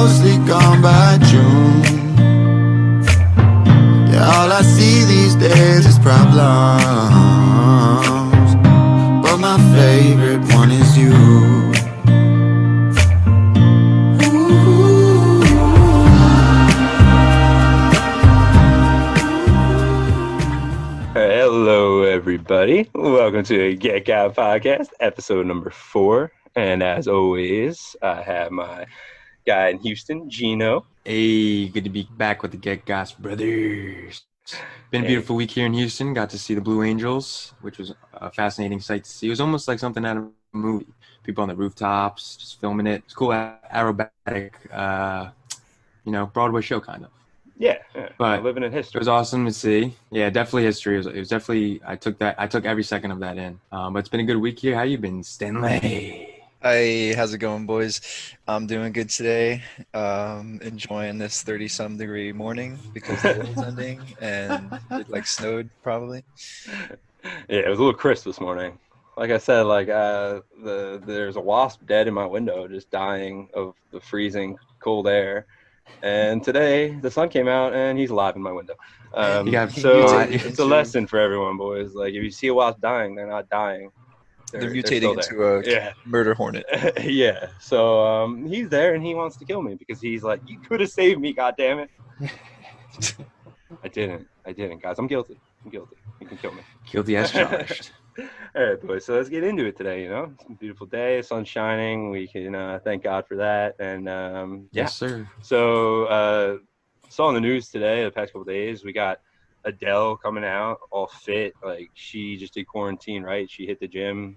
mostly gone by June. Yeah, all I see these days is problems, but my favorite one is you. Hello, everybody. Welcome to the GetGot podcast, episode number 4. And as always, I have my guy in Houston, Gino. Hey, good to be back with the GetGot brothers. Been a beautiful week here in Houston. Got to see the Blue Angels, which was a fascinating sight to see. It was almost like something out of a movie. People on the rooftops, just filming it. It's cool, aerobatic, Broadway show kind of. Yeah, but living in history. It was awesome to see. Yeah, definitely history. It was definitely. I took every second of that in. But it's been a good week here. How you been, Stanley? Hey, how's it going, boys? I'm doing good today. Enjoying this 30-some degree morning because the world's ending and it snowed probably. Yeah, it was a little crisp this morning. Like I said, there's a wasp dead in my window, just dying of the freezing cold air. And today the sun came out and he's alive in my window. It's a lesson for everyone, boys. Like, if you see a wasp dying, they're not dying. They're mutating into a murder hornet. Yeah. So he's there and he wants to kill me because he's like, you could have saved me, goddammit. I didn't, guys. I'm guilty. You can kill me. Guilty as charged. All right, boys. So let's get into it today. It's a beautiful day, sun's shining. We can thank God for that. And yes, sir. So saw in the news today, the past couple of days, we got Adele coming out all fit. Like, she just did quarantine, right? She hit the gym,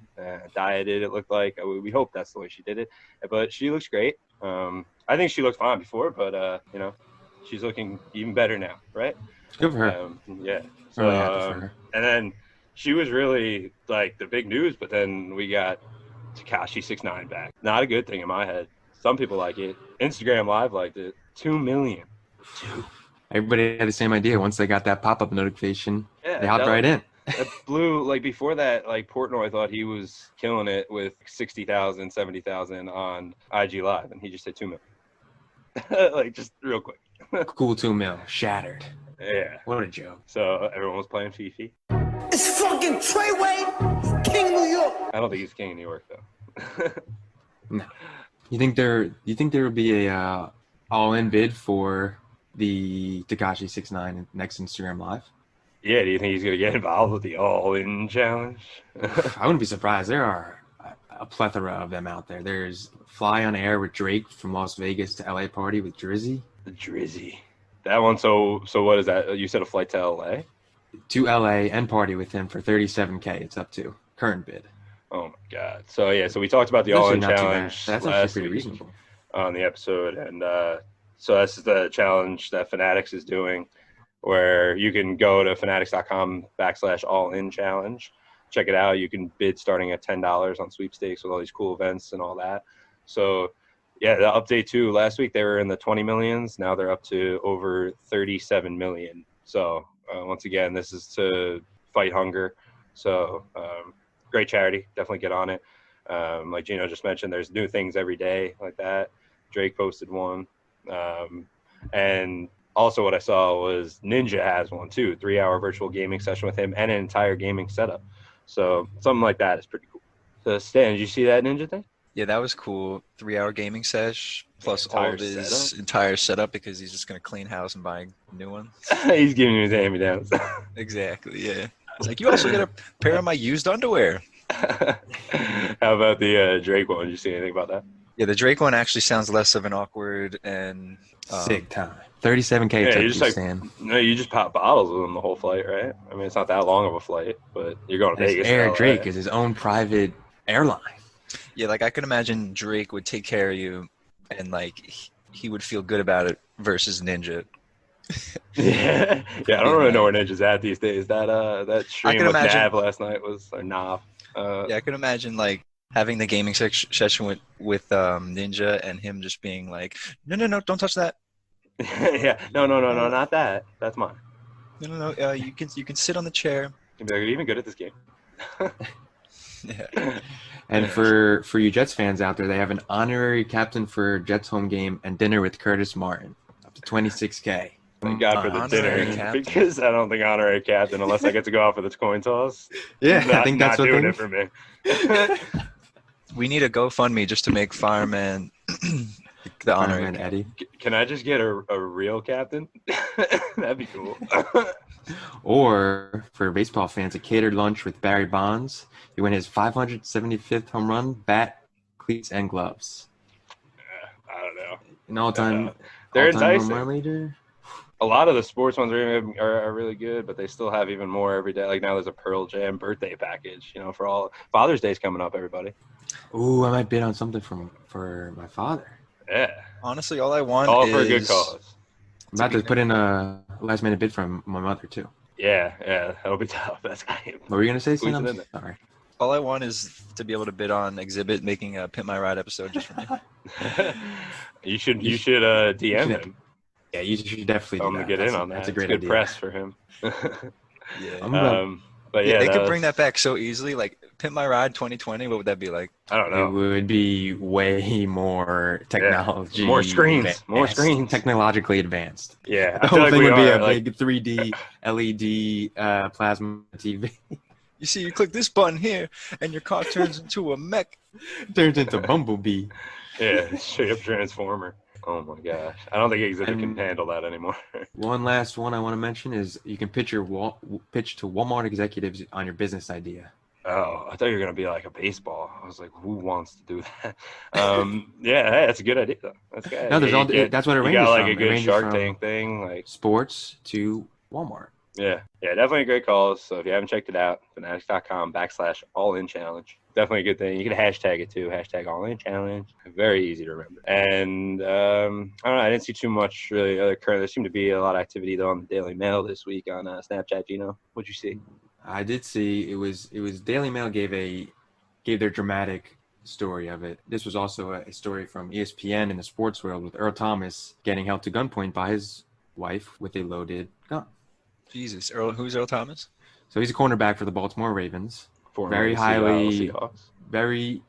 dieted. It looked like. We hope that's the way she did it. But she looks great. I think she looked fine before, but she's looking even better now, right? Good for her. Yeah. So, really happy for her. And then she was really like the big news, but then we got Tekashi 6ix9ine back. Not a good thing in my head. Some people like it. Instagram Live liked it. 2 million. Everybody had the same idea. Once they got that pop-up notification, they hopped right in. That blew, before that, Portnoy thought he was killing it with 60,000, 70,000 on IG Live, and he just hit 2 million. Just real quick. Cool 2 mil. Shattered. Yeah. What a joke. So everyone was playing Fifi. It's fucking Treyway, King New York. I don't think he's King of New York, though. No. You think there would be a all-in bid for the Tekashi 6ix9ine next Instagram Live? Yeah, do you think he's going to get involved with the all-in challenge? I wouldn't be surprised. There are a plethora of them out there. There's Fly on Air with Drake from Las Vegas to LA Party with Drizzy. The Drizzy. That one, so what is that? You said a flight to LA? To LA and party with him for $37K. It's up to current bid. Oh my God. So we talked about the all-in challenge that's last pretty week reasonable on the episode, and so this is the challenge that Fanatics is doing, where you can go to fanatics.com/all-in challenge. Check it out. You can bid starting at $10 on sweepstakes with all these cool events and all that. So yeah, the update too. Last week they were in the 20 millions. Now they're up to over 37 million. So once again, this is to fight hunger. So great charity. Definitely get on it. Like Gino just mentioned, there's new things every day like that. Drake posted one. And also what I saw was Ninja has one too, 3-hour virtual gaming session with him and an entire gaming setup. So something like that is pretty cool. So Stan, did you see that Ninja thing? Yeah, that was cool. 3-hour gaming sesh plus all of his entire setup because he's just going to clean house and buy new ones. He's giving you his hand-me-downs. Exactly, yeah. It's like, you also get a pair of my used underwear. How about the Drake one? Did you see anything about that? Yeah, the Drake one actually sounds less of an awkward and sick time. $37K. Yeah, you just pop bottles with him the whole flight, right? I mean, it's not that long of a flight, but you're going to Vegas. Air Drake is his own private airline. Yeah, I could imagine Drake would take care of you, and he would feel good about it versus Ninja. Yeah, I don't really know where Ninja's at these days. That stream with Nav last night was Nav. Yeah, I can imagine having the gaming session with Ninja and him just being like, no, don't touch that. Yeah, no, not that. That's mine. No. You can sit on the chair. You'd be like, are you even good at this game? Yeah. And for you Jets fans out there, they have an honorary captain for Jets home game and dinner with Curtis Martin, up to $26K. Thank God for the Honorary dinner, captain. because I don't think honorary captain, unless I get to go out for the coin toss. Yeah, not, I think that's not what doing they. it for me. We need a GoFundMe just to make Fireman the honorary Fireman captain. Eddie. Can I just get a real captain? That'd be cool. Or for baseball fans, a catered lunch with Barry Bonds. He win his 575th home run, bat, cleats, and gloves. I don't know. An all-time They're home enticing. run leader. A lot of the sports ones are really good, but they still have even more every day. Like now there's a Pearl Jam birthday package, for all Father's Day's coming up, everybody. Ooh, I might bid on something for my father. Yeah. Honestly, all I want All is for a good cause. I'm about to put in a last-minute bid from my mother, too. Yeah, that'll be tough. That's What were you going to say, Squeeze Sam? it in there. Sorry. all I want is to be able to bid on Exhibit making a Pimp My Ride episode just for me. You should DM him. Yeah, you should definitely Tell do him to that. get That's in on that. That's a It's great good idea. press for him. Yeah. But yeah, they could bring that back so easily. Like Pimp My Ride 2020, what would that be like? I don't It know. would be way more technology. More screens, advanced, more screens. Technologically advanced. Yeah, The I feel whole like thing we would be are, a like, big 3D LED plasma TV. You see, you click this button here, and your car turns into a mech. Turns into Bumblebee. yeah, straight up Transformer. Oh my gosh, I don't think Exhibit can And- handle that anymore. One last one I want to mention is you can pitch to Walmart executives on your business idea. Oh, I thought you were gonna be like a baseball. I was like, who wants to do that? Yeah, hey, that's a good idea though. That's good. No, there's that's what it You ranges got like from. a It good ranges Shark from Tank thing, like sports to Walmart. yeah, definitely a great cause. So if you haven't checked it out, fanatics.com/all-in-challenge. Definitely a good thing. You can hashtag it too, #all-in-challenge. Very easy to remember. And I don't know, I didn't see too much really other current. There seemed to be a lot of activity though on the Daily Mail this week on Snapchat. Gino, what'd you see? I did see it was Daily Mail gave their dramatic story of it. This was also a story from ESPN in the sports world with Earl Thomas getting held to gunpoint by his wife with a loaded gun. Jesus, who's Earl Thomas? So he's a cornerback for the Baltimore Ravens. Formerly Seahawks.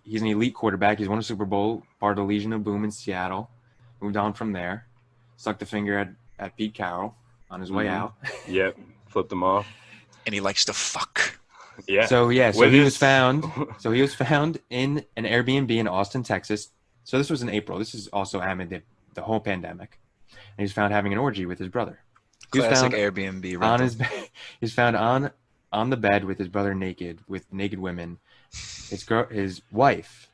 He's an elite quarterback. He's won a Super Bowl, part of the Legion of Boom in Seattle. Moved on from there. Sucked a finger at Pete Carroll on his way out. Yep, flipped them off. And he likes to fuck. Yeah. So he With was found in an Airbnb in Austin, Texas. So this was in April. This is also amid the whole pandemic. And he was found having an orgy with his brother. He was Classic found Airbnb rental. on his bed. He's found on the bed with his brother naked with naked women. His wife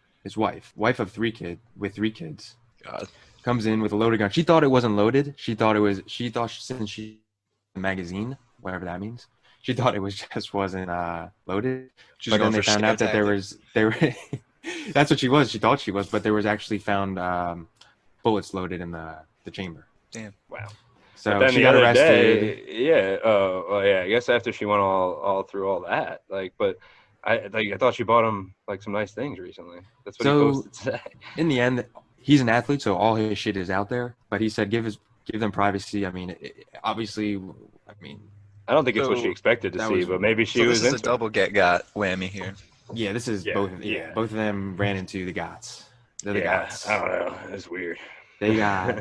of three kids, God. comes in with a loaded gun. She thought it wasn't loaded. She thought since she a magazine, whatever that means. She thought it wasn't loaded. She's But going then they for found scare out that there were that's what she was. She thought she was, but there was actually found bullets loaded in the chamber. Damn. Wow. So But then she the got other arrested. day, I guess after she went all through all that, but I thought she bought him like some nice things recently. That's what he posted today. In the end, he's an athlete, so all his shit is out there. But he said, give them privacy. I mean, obviously, I don't think it's what So she expected to that see, was- but maybe she So was this is a into it. double GetGot whammy here. yeah, this is Yeah, both. yeah. Both of them ran into the GOTs. They're the Yeah, GOTs. I don't know. It's weird. They got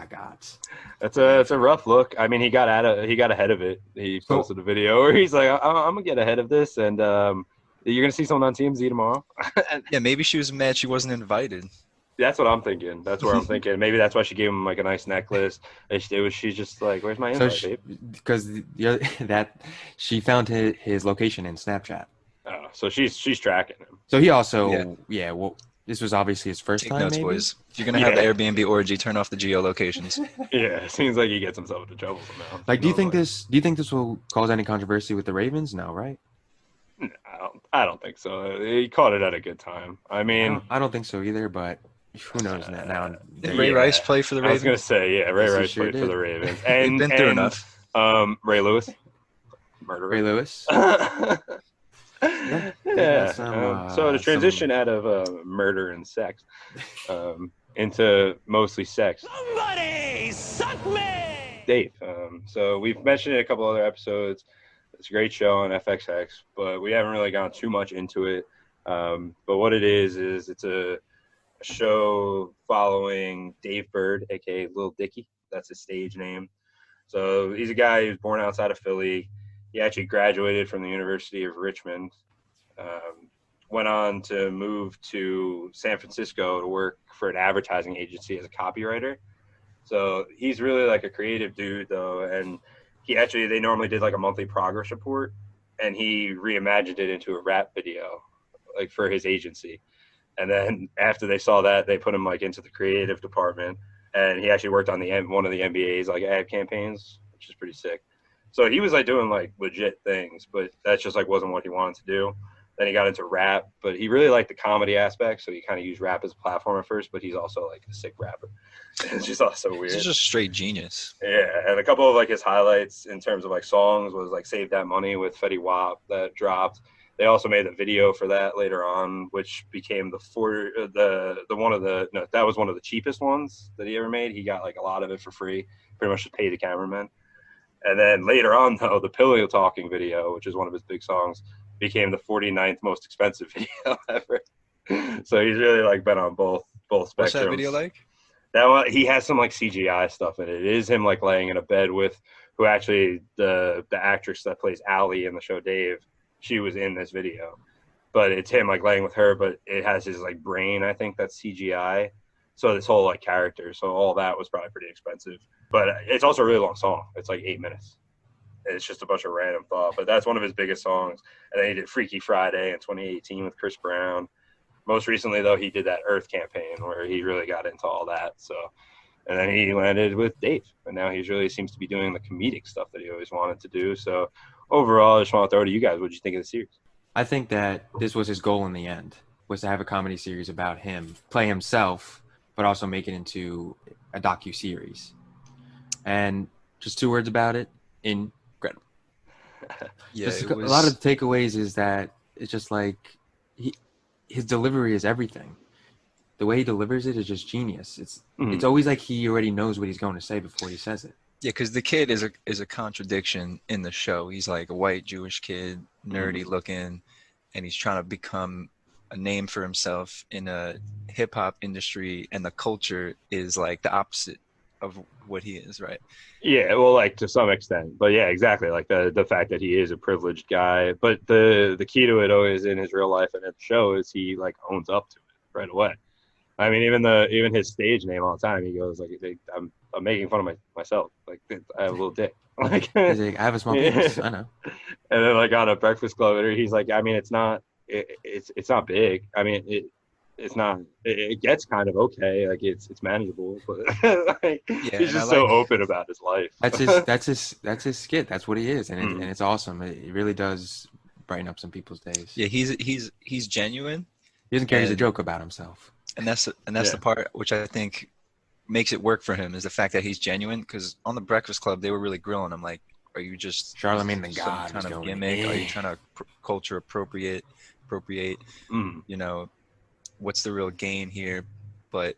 GOTs. It's a rough look. I mean, he got ahead of it. He posted a video where he's like, I'm gonna get ahead of this, and you're gonna see someone on TMZ tomorrow. Yeah, maybe she was mad she wasn't invited. That's what I'm thinking. That's where I'm thinking. Maybe that's why she gave him like a nice necklace. She's just like, where's my invite, babe? Because she found his location in Snapchat. Oh, so she's tracking him. So he also this was obviously his first Take time. notes, Maybe? boys. If you're gonna have the Airbnb orgy, turn off the geolocations. Yeah, it seems like he gets himself into trouble somehow. Like, do you think this will cause any controversy with the Ravens? No, right? I don't think so. He caught it at a good time. I mean, I don't think so either. But who knows now? Did Ray Rice play for the I was gonna Ravens? say, yeah, Ray Yes, he Rice sure played for did. the Ravens, They've and been through enough. Ray Lewis, murderer. Ray Lewis. Yeah. got some, So to transition out of murder and sex into mostly sex, Somebody suck me! Dave. So we've mentioned it a couple other episodes. It's a great show on FXX, but we haven't really gone too much into it. But what it is it's a show following Dave Bird, aka Lil Dicky. That's his stage name. So he's a guy who's born outside of Philly. He actually graduated from the University of Richmond. Went on to move to San Francisco to work for an advertising agency as a copywriter. So he's really like a creative dude though. And they normally did like a monthly progress report, and he reimagined it into a rap video like for his agency. And then after they saw that, they put him like into the creative department, and he actually worked on one of the NBA's like ad campaigns, which is pretty sick. So he was like doing like legit things, but that just like wasn't what he wanted to do. Then he got into rap, but he really liked the comedy aspect, so he kind of used rap as a platform at first, but he's also like a sick rapper. It's just also weird. He's just straight genius. Yeah, and a couple of like his highlights in terms of like songs was like Save That Money with Fetty Wap that dropped. They also made a video for that later on, which became that was one of the cheapest ones that he ever made. He got like a lot of it for free, pretty much to pay the cameraman. And then later on though, the Pillow Talking video, which is one of his big songs, became the 49th most expensive video ever. So he's really like been on both spectrums. What's that video like? That one, he has some like CGI stuff in it. It is him like laying in a bed with who actually the actress that plays Allie in the show Dave. She was in this video, but it's him like laying with her, but it has his like brain. I think that's CGI. So this whole like character. So all that was probably pretty expensive, but it's also a really long song. It's like 8 minutes. It's just a bunch of random thought, but that's one of his biggest songs. And then he did Freaky Friday in 2018 with Chris Brown. Most recently, though, he did that Earth campaign where he really got into all that. So, and then he landed with Dave, and now he really seems to be doing the comedic stuff that he always wanted to do. So, overall, I just want to throw it to you guys. What did you think of the series? I think that this was his goal in the end, was to have a comedy series about him, play himself, but also make it into a docu-series. And just 2 words about it, incredible. Yeah, a lot of the takeaways is that it's just like his delivery is everything. The way he delivers it is just genius. It's always like he already knows what he's going to say before he says it. Yeah, because the kid is a contradiction in the show. He's like a white Jewish kid, nerdy looking, and he's trying to become a name for himself in a hip hop industry, and the culture is like the opposite of what he is, right? Yeah, well, like to some extent, but yeah, exactly. Like the fact that he is a privileged guy, but the key to it always in his real life and in the show is he like owns up to it right away. I mean, even his stage name all the time, he goes like, I'm making fun of myself. Like I have a little dick. Like, he's like, I have a small penis. I know. And then like on a Breakfast Club, he's like, I mean, it's not big. I mean, it gets kind of okay, like it's manageable, but like, he's just so open about his life. That's his skit. That's what he is, and it's awesome. It really does brighten up some people's days. Yeah, he's genuine. He doesn't care. He's a joke about himself, and that's the part which I think makes it work for him, is the fact that he's genuine. Because on the Breakfast Club, they were really grilling him, like, are you just Charlemagne the God kind of gimmick? Are you trying to culture appropriate? You know, what's the real gain here? But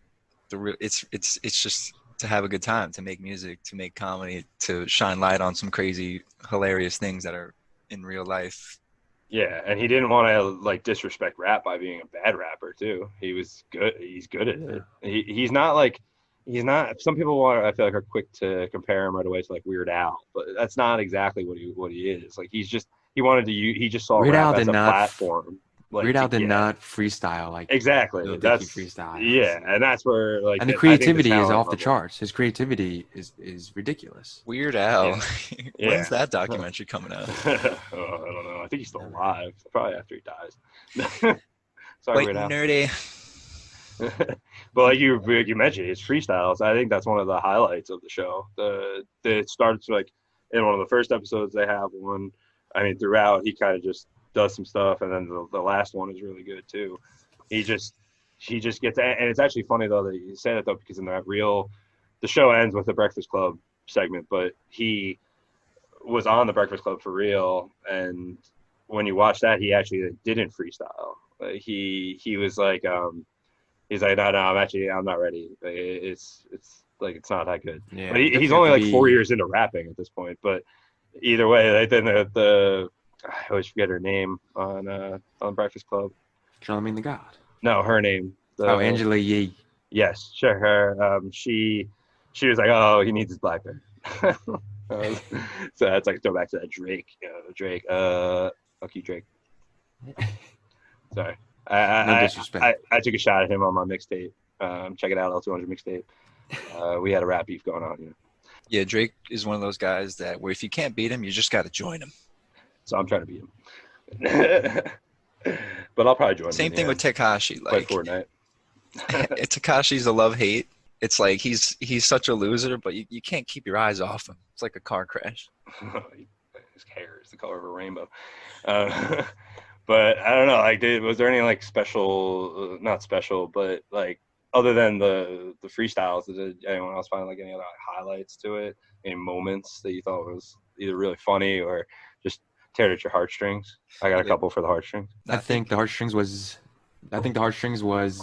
it's just to have a good time, to make music, to make comedy, to shine light on some crazy, hilarious things that are in real life. Yeah, and he didn't want to like disrespect rap by being a bad rapper too. He was good. He's good at it. He's not. Some people I feel like are quick to compare him right away to like Weird Al, but that's not exactly what he is. Like he just saw Weird rap Al as a platform. Like, Weird Al did not freestyle like exactly. That's freestyle. Yeah, and that's where like and the creativity is off the charts. His creativity is ridiculous. Weird Al. Yeah. When's that documentary coming out? I don't know. I think he's still alive. Probably after he dies. Sorry, Weird Al. Nerdy. But like you mentioned, his freestyles. I think that's one of the highlights of the show. It starts like in one of the first episodes they have one. I mean, throughout he kind of just does some stuff, and then the last one is really good too. He just gets, and it's actually funny though that you say that though, because in that the show ends with the Breakfast Club segment, but he was on the Breakfast Club for real, and when you watch that, he actually didn't freestyle. He was like, he's like, no, I'm not ready. It's like it's not that good. Yeah, but he's only like 4 years into rapping at this point. But either way, like then I always forget her name on Breakfast Club. Charlemagne the God. No, her name. Angela Yee. Yes, sure. Her. She was like, oh, he needs his black bear. So that's like go back to that Drake. Drake. Okay, Drake. Sorry. No disrespect. I took a shot at him on my mixtape. Check it out, L200 mixtape. We had a rap beef going on. Yeah, Drake is one of those guys that where if you can't beat him, you just got to join him. So I'm trying to beat him. But I'll probably join him. Same thing with Tekashi. Play Like Fortnite. Tekashi's a love-hate. It's like he's such a loser, but you can't keep your eyes off him. It's like a car crash. His hair is the color of a rainbow. But I don't know. Like, was there any like special, not special, but like other than the freestyles, did anyone else find like any other highlights to it? Any moments that you thought was either really funny or just teared at your heartstrings? I got a couple for the heartstrings. I think the heartstrings was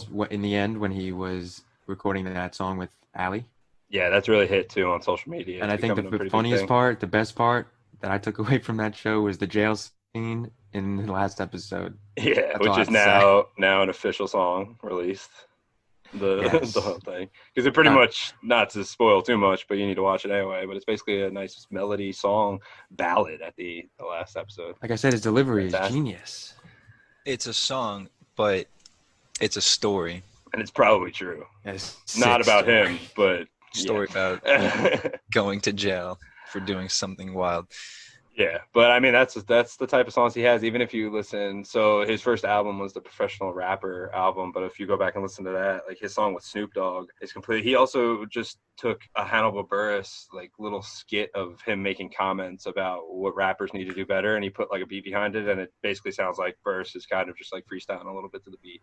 what in the end when he was recording that song with Ali. Yeah, that's really hit too on social media. And I think the funniest part, the best part that I took away from that show was the jail scene in the last episode. Yeah, That's which is now an official song released. The whole thing, because it pretty much, not to spoil too much, but you need to watch it anyway. But it's basically a nice melody song ballad at the last episode. Like I said, his delivery is genius. It's a song, but it's a story. And it's probably true. It's not about him, but story about going to jail for doing something wild. Yeah, but I mean that's the type of songs he has. Even if you listen, so his first album was the Professional Rapper album, but if you go back and listen to that, like his song with Snoop Dogg is complete. He also just took a Hannibal Buress like little skit of him making comments about what rappers need to do better, and he put like a beat behind it, and it basically sounds like Buress is kind of just like freestyling a little bit to the beat.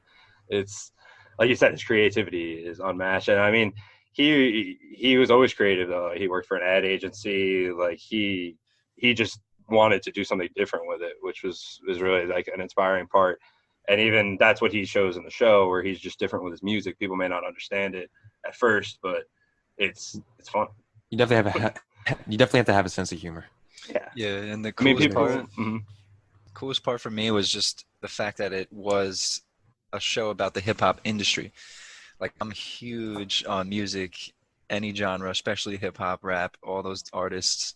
It's like you said, his creativity is unmatched, and I mean he was always creative though. He worked for an ad agency, like he just wanted to do something different with it, which was really like an inspiring part. And even that's what he shows in the show, where he's just different with his music. People may not understand it at first, but it's fun. You definitely have to have a sense of humor. Yeah, and the coolest part for me was just the fact that it was a show about the hip hop industry. Like, I'm huge on music, any genre, especially hip hop, rap, all those artists.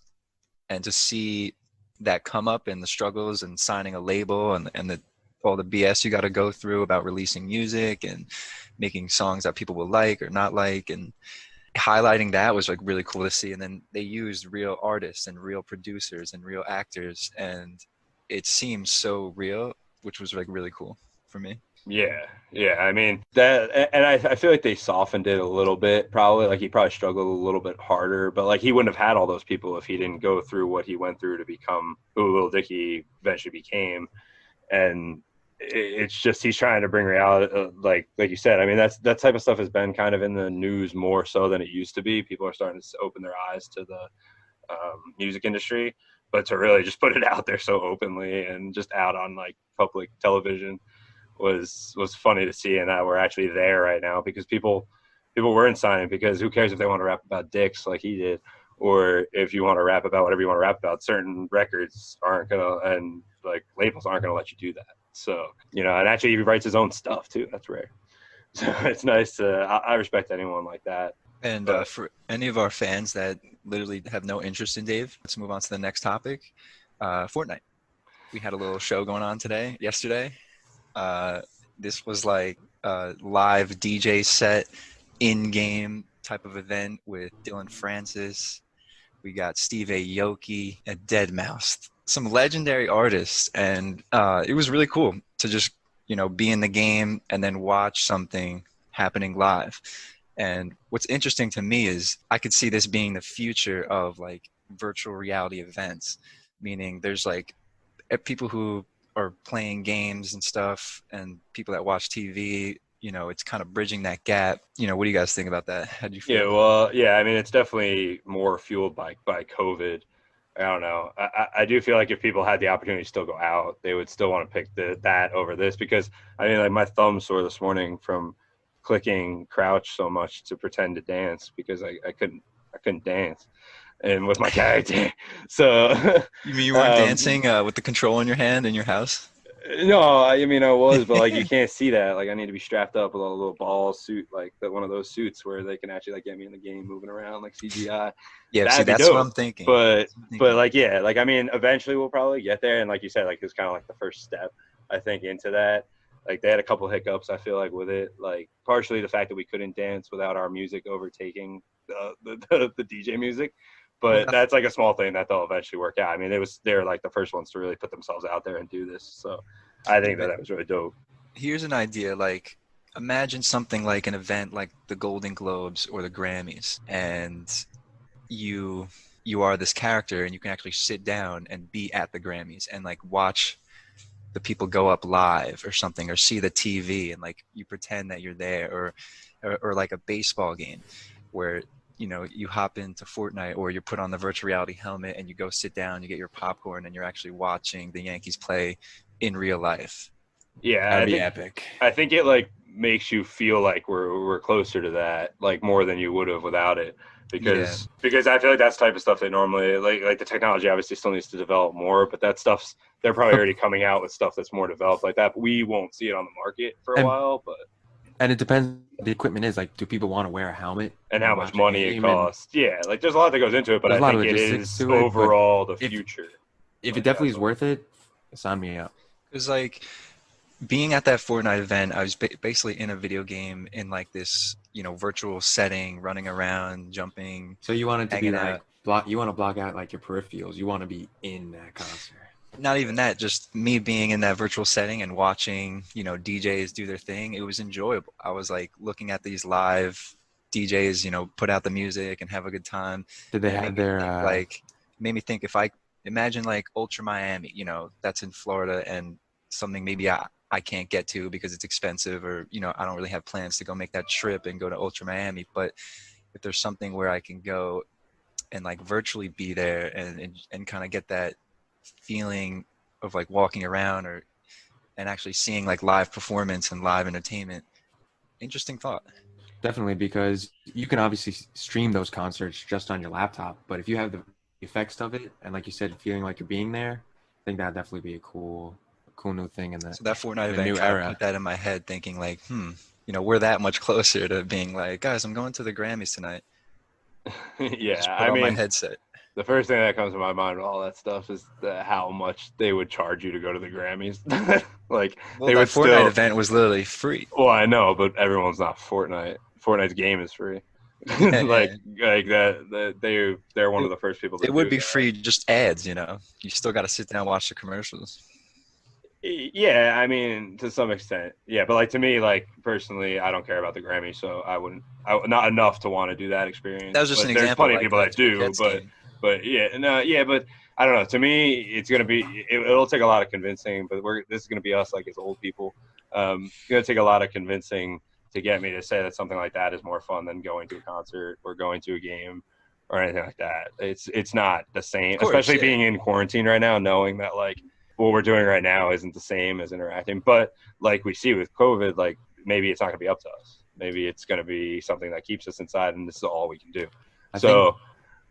And to see that come up in the struggles and signing a label and all the BS you got to go through about releasing music and making songs that people will like or not like, and highlighting that was like really cool to see. And then they used real artists and real producers and real actors, and it seemed so real, which was like really cool for me. Yeah. I mean that, and I feel like they softened it a little bit. Probably like he probably struggled a little bit harder, but like he wouldn't have had all those people if he didn't go through what he went through to become who Lil Dicky eventually became. And it's just he's trying to bring reality, like you said. I mean that type of stuff has been kind of in the news more so than it used to be. People are starting to open their eyes to the music industry, but to really just put it out there so openly and just out on like public television was funny to see, and that we're actually there right now, because people weren't signing, because who cares if they want to rap about dicks like he did, or if you want to rap about whatever you want to rap about. Certain records aren't gonna, and like labels aren't gonna let you do that. So, and actually he writes his own stuff too. That's rare. So it's nice to, I respect anyone like that. And for any of our fans that literally have no interest in Dave, let's move on to the next topic. Fortnite. We had a little show going on yesterday. This was like a live DJ set, in-game type of event with Dylan Francis. We got Steve Aoki and Deadmau5, some legendary artists, and it was really cool to just be in the game and then watch something happening live. And what's interesting to me is I could see this being the future of like virtual reality events, meaning there's like people who are playing games and stuff, and people that watch TV, it's kind of bridging that gap. What do you guys think about that? How do you feel? I mean, it's definitely more fueled by COVID. I don't know. I do feel like if people had the opportunity to still go out, they would still want to pick that over this, because I mean, like my thumb sore this morning from clicking crouch so much to pretend to dance, because I couldn't dance. And with my character, so you mean you weren't dancing with the control in your hand in your house? No, I mean I was, but like you can't see that. Like I need to be strapped up with a little ball suit, like one of those suits where they can actually like get me in the game moving around like CGI. Yeah, see, That'd be that's what dope. I'm thinking. But That's what I'm thinking. like yeah, like I mean eventually we'll probably get there, and like you said, like it's kind of like the first step I think into that. Like they had a couple hiccups I feel like with it, like partially the fact that we couldn't dance without our music overtaking the DJ music. But that's like a small thing that they'll eventually work out. I mean, they're like the first ones to really put themselves out there and do this. So I think that was really dope. Here's an idea. Like, imagine something like an event like the Golden Globes or the Grammys, and you are this character, and you can actually sit down and be at the Grammys and like watch the people go up live or something, or see the TV, and like you pretend that you're there, or like a baseball game where you hop into Fortnite, or you put on the virtual reality helmet and you go sit down, you get your popcorn, and you're actually watching the Yankees play in real life. Yeah, That'd be epic. I think it like makes you feel like we're closer to that, like more than you would have without it, because I feel like that's the type of stuff that normally like the technology obviously still needs to develop more, but that stuff's they're probably already coming out with stuff that's more developed like that. But we won't see it on the market for a while, but. And it depends what the equipment is. Like, do people want to wear a helmet? And how much money it costs. Yeah, like there's a lot that goes into it, but I think it is overall the future. If it definitely is worth it, sign me up. Because like being at that Fortnite event, I was basically in a video game in like this, virtual setting, running around, jumping. So you want it to be like you want to block out like your peripherals. You want to be in that concert. Not even that, just me being in that virtual setting and watching, DJs do their thing. It was enjoyable. I was like looking at these live DJs, put out the music and have a good time. Did they have their made me think, if I imagine like Ultra Miami, that's in Florida, and something maybe I can't get to because it's expensive, or I don't really have plans to go make that trip and go to Ultra Miami. But if there's something where I can go and like virtually be there and kind of get that feeling of like walking around and actually seeing like live performance and live entertainment. Interesting thought. Definitely, because you can obviously stream those concerts just on your laptop, but if you have the effects of it and, like you said, feeling like you're being there, I think that'd definitely be a cool new thing in that. So that Fortnite event, new era. I put that in my head, thinking like, we're that much closer to being like, guys, I'm going to the Grammys tonight. Yeah, I mean, my headset. The first thing that comes to my mind with all that stuff is how much they would charge you to go to the Grammys. Like, well, that Fortnite event was literally free. Well, I know, but everyone's not Fortnite. Fortnite's game is free. like that, they're one of the first people. It would be free, just ads. You still got to sit down and watch the commercials. Yeah, I mean, to some extent, yeah. But like to me, like personally, I don't care about the Grammy, so I not enough to want to do that experience. That was just an example. There's plenty of people that do, but yeah, but I don't know. To me, it's gonna be. It'll take a lot of convincing, but this is gonna be us, like as old people. It's gonna take a lot of convincing to get me to say that something like that is more fun than going to a concert or going to a game or anything like that. It's not the same, especially being in quarantine right now, knowing that like what we're doing right now isn't the same as interacting. But like we see with COVID, like maybe it's not gonna be up to us. Maybe it's gonna be something that keeps us inside, and this is all we can do.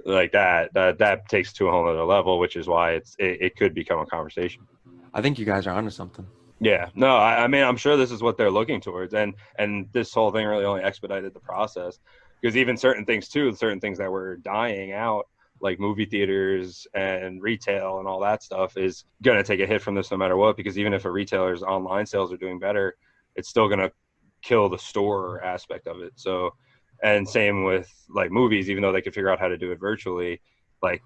Like that takes to a whole other level, which is why it could become a conversation. I think you guys are onto something. Yeah, no, I mean, I'm sure this is what they're looking towards, and this whole thing really only expedited the process, because even certain things that were dying out, like movie theaters and retail and all that stuff, is going to take a hit from this no matter what, because even if a retailer's online sales are doing better, it's still going to kill the store aspect of it. So, and same with like movies, even though they could figure out how to do it virtually, like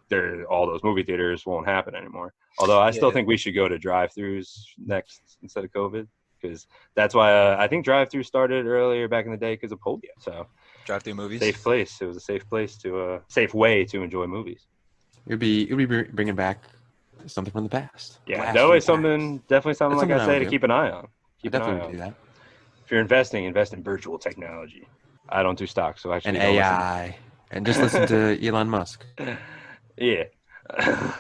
all those movie theaters won't happen anymore. Although I still think we should go to drive-thrus next instead of COVID, because that's why I think drive-thru started earlier back in the day because of polio. So drive-thru movies, safe place. It was a safe place safe way to enjoy movies. It'd be bringing back something from the past. Yeah, definitely something like I say to keep an eye on. Definitely do that. If you're investing, invest in virtual technology. I don't do stocks, so actually. And AI, and just listen to Elon Musk. Yeah.